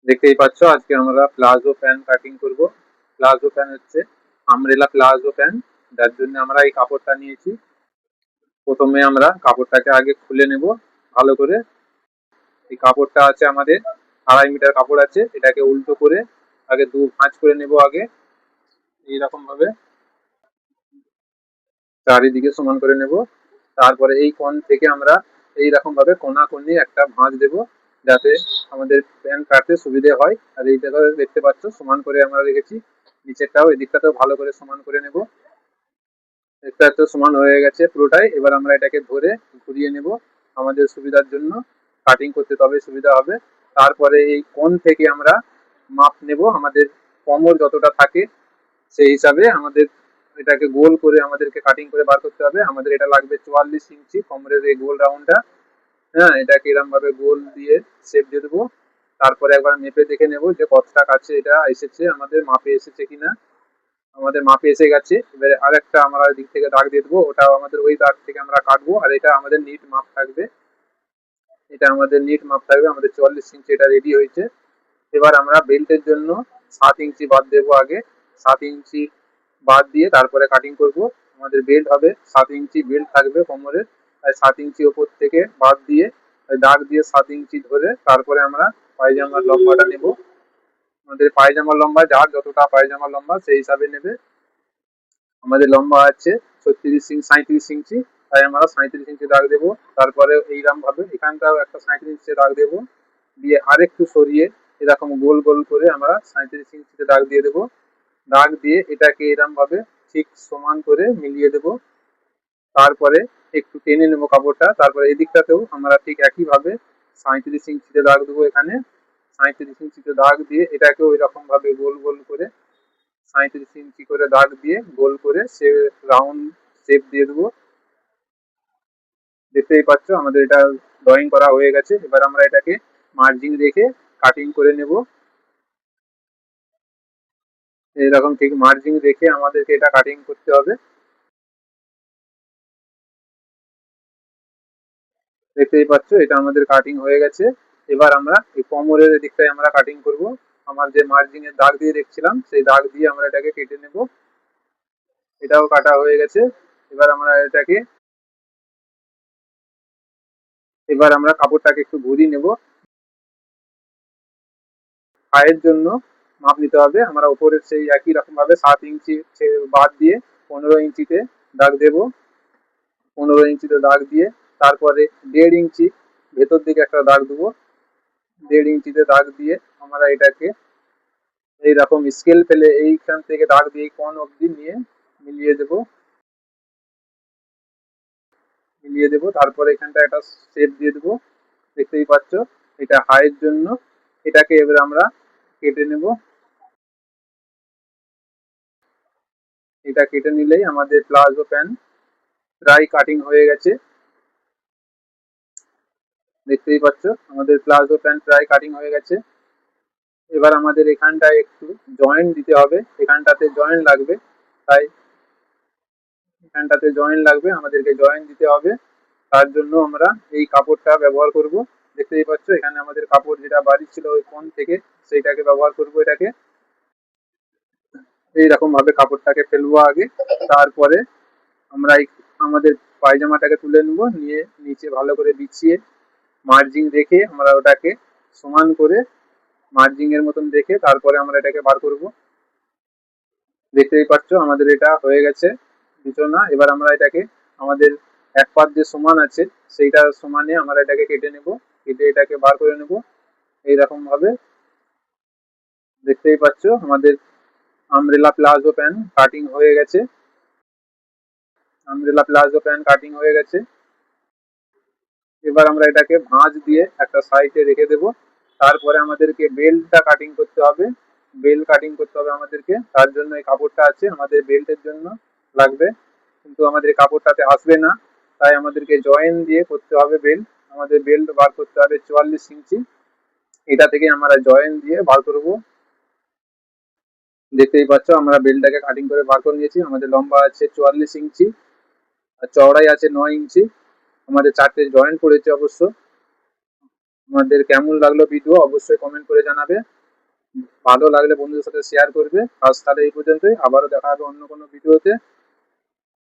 দেখতেই পাচ্ছ আজকে আমরা প্লাজো প্যান্ট কাটিং করব। প্লাজো প্যান্ট হচ্ছে আমব্রেলা প্লাজো প্যান্ট, যার জন্য আমরা এই কাপড়টা নিয়েছি। প্রথমে আমরা কাপড়টাকে আগে খুলে নেব ভালো করে। এই কাপড়টা আছে আমাদের 2.5 মিটার কাপড় আছে, এটাকে উল্টো করে আগে দু ভাঁজ করে নেব। আগে এইরকম ভাবে চারিদিকে সমান করে নেব। তারপরে এই কোণ থেকে আমরা এইরকম ভাবে কোণাকুণি একটা ভাঁজ দেব, যাতে আমাদের প্যান্ট কাটতে সুবিধে হয়। আর এই জায়গায় দেখতে পাচ্ছ সমান করে আমরা রেখেছি, নিচেরটাও এই দিকটাতেও ভালো করে সমান করে নেব। এটা তো সমান হয়ে গেছে পুরোটাই। এবার আমরা এটাকে ধরে ঘুরিয়ে নেব আমাদের সুবিধার জন্য, কাটিং করতে তবে সুবিধা হবে। তারপরে এই কোণ থেকে আমরা মাপ নেব, আমাদের কোমর যতটা থাকে সেই হিসাবে আমাদের এটাকে গোল করে আমাদেরকে কাটিং করে বার করতে হবে। আমাদের এটা লাগবে 44 ইঞ্চি কোমরের এই গোল রাউন্ডটা। হ্যাঁ, এটাকে এরকম ভাবে গোল দিয়ে শেপ দিয়ে দেবো। তারপরে একবার মেপে দেখে নেব যে কতটা কাছে এটা এসেছে, আমাদের মাপে এসেছে কিনা। আমাদের মাপে এসে গেছে। এবারে আরেকটা আমরা দিক থেকে দাগ দিয়ে দেবো, ওটা আমাদের ওই দাগ থেকে আমরা কাটবো। আর এটা আমাদের নিট মাপ থাকবে, এটা আমাদের নিট মাপ থাকবে। আমাদের 44 ইঞ্চি এটা রেডি হয়েছে। এবার আমরা বেল্টের জন্য 7 ইঞ্চি বাদ দেবো আগে। 7 ইঞ্চি বাদ দিয়ে তারপরে কাটিং করব। আমাদের বেল্ট হবে 7 ইঞ্চি বেল্ট থাকবে কোমরে, তাই 7 ইঞ্চি ওপর থেকে বাদ দিয়ে দাগ দিয়ে 7 ইঞ্চি ধরে তারপরে আমরা পায়জামার লম্বাটা নেব। আমাদের পায়জামার লম্বা যার যতটা পায়জামার লম্বা সেই হিসাবে নেবে। আমাদের লম্বা আছে 37-ইঞ্চি, তাই আমরা 37 ইঞ্চি দাগ দেবো। তারপরে এইরকম ভাবে এখানটাও একটা 37 ইঞ্চি দাগ দেবো, দিয়ে আরেকটু সরিয়ে এরকম গোল গোল করে আমরা 37 ইঞ্চিতে দাগ দিয়ে দেবো। দাগ দিয়ে এটাকে এরকম ভাবে ঠিক সমান করে মিলিয়ে দেবো। তারপরে একটু টেনে নেবো কাপড়টা। তারপরে এদিকটাতেও আমরা ঠিক একইভাবে 37 ইঞ্চিতে দাগ দেবো। এখানে 37 ইঞ্চিতে দাগ দিয়ে এটাকেও এরকম ভাবে গোল গোল করে 37 ইঞ্চি করে দাগ দিয়ে গোল করে সে রাউন্ড শেপ দিয়ে দেবো। দেখতেই পাচ্ছ আমাদের এটা ড্রয়িং করা হয়ে গেছে। এবার আমরা এটাকে মার্জিন রেখে কাটিং করে নেব। এরকম ঠিক মার্জিন রেখে আমাদেরকে এটা কাটিং করতে হবে। দেখতেই পাচ্ছ এটা আমাদের কাটিং হয়ে গেছে। এবার আমরা এই কোমরের দিকটায় আমরা কাটিং করব। আমার যে মার্জিন এর দাগ দিয়ে রেখেছিলাম সেই দাগ দিয়ে আমরা এটাকে কেটে নেব। এটাও কাটা হয়ে গেছে। এবার আমরা এটাকে এবার আমরা কাপড়টাকে একটু ঘুরিয়ে নেব। পায়ের জন্য মাপ নিতে হবে। আমরা উপরের সেই একই রকম ভাবে 7 ইঞ্চি বাদ দিয়ে 15 ইঞ্চিতে দাগ দেব। 15 ইঞ্চিতে দাগ দিয়ে তারপরে 1.5 ইঞ্চি ভেতর দিকে একটা দাগ দেবো। 1.5 ইঞ্চিতে দাগ দিয়ে আমরা এটাকে এইরকম স্কেল ফেলে এইখান থেকে দাগ দিয়ে কোণ অবধি নিয়ে মিলিয়ে দেব। তারপরে এখানটা একটা শেপ দিয়ে দেবো। দেখতেই পাচ্ছ এটা হাইয়ের জন্য। এটাকে এবার আমরা কেটে নেব। এটা কেটে নিলেই আমাদের প্লাজো প্যান্ট প্রায় কাটিং হয়ে গেছে। দেখতেই পাচ্ছ আমাদের প্লাজো প্যান্ট প্রায় কাটিং হয়ে গেছে। এবার আমাদের এখানটায় একটু জয়েন্ট দিতে হবে, এখানটাতে জয়েন্ট লাগবে, তাই এখানটাতে জয়েন্ট লাগবে, আমাদেরকে জয়েন্ট দিতে হবে। তার জন্য আমরা এই কাপড়টা ব্যবহার করব। দেখতেই পাচ্ছ এখানে আমাদের কাপড় যেটা বাড়ি ছিল ওই কোণ থেকে সেইটাকে ব্যবহার করব। এটাকে এইরকম ভাবে কাপড়টাকে ফেলবো আগে। তারপরে আমরা আমাদের পায়জামাটাকে তুলে নেবো, নিয়ে নিচে ভালো করে বিছিয়ে মার্জিন রেখে আমরা ওটাকে সমান করে মার্জিং এর মতন দেখে তারপরে আমরা এটাকে বার করব। দেখতেই পাচ্ছ আমাদের এটা হয়ে গেছে বিছানা। এবার আমরা এটাকে আমাদের এক পাত যে সমান আছে সেইটা সমানে আমরা এটাকে কেটে নেব, কেটে এটাকে বার করে নেব এইরকম ভাবে। দেখতেই পাচ্ছ আমাদের আমব্রেলা প্লাজো প্যান্ট কাটিং হয়ে গেছে। আমব্রেলা প্লাজো প্যান্ট কাটিং হয়ে গেছে। এবার আমরা এটাকে ভাঁজ দিয়ে একটা সাইডে রেখে দেব। তারপরে আমাদেরকে বেল্টটা কাটিং করতে হবে। বেল্ট কাটিং করতে হবে আমাদেরকে, তার জন্য এই কাপড়টা আছে আমাদের বেল্টের জন্য লাগবে, কিন্তু আমাদের কাপড়টাতে আসবে না, তাই আমাদেরকে জয়েন দিয়ে করতে হবে বেল্ট। আমাদের বেল্ট বার করতে হবে 44 ইঞ্চি, এটা থেকে আমরা জয়েন দিয়ে বার করব। দেখতেই পাচ্ছ আমরা বেল্টটাকে কাটিং করে বার করে নিয়েছি। আমাদের লম্বা আছে 44 ইঞ্চি আর চওড়াই আছে 9 ইঞ্চি। আমাদের চারটে জয়েন্ট পড়েছে অবশ্য। তোমাদের কেমন লাগলো ভিডিও অবশ্যই কমেন্ট করে জানাবে। ভালো লাগলে বন্ধুদের সাথে শেয়ার করবে। আজ তাহলে এই পর্যন্তই, আবারও দেখা হবে অন্য কোনো ভিডিওতে।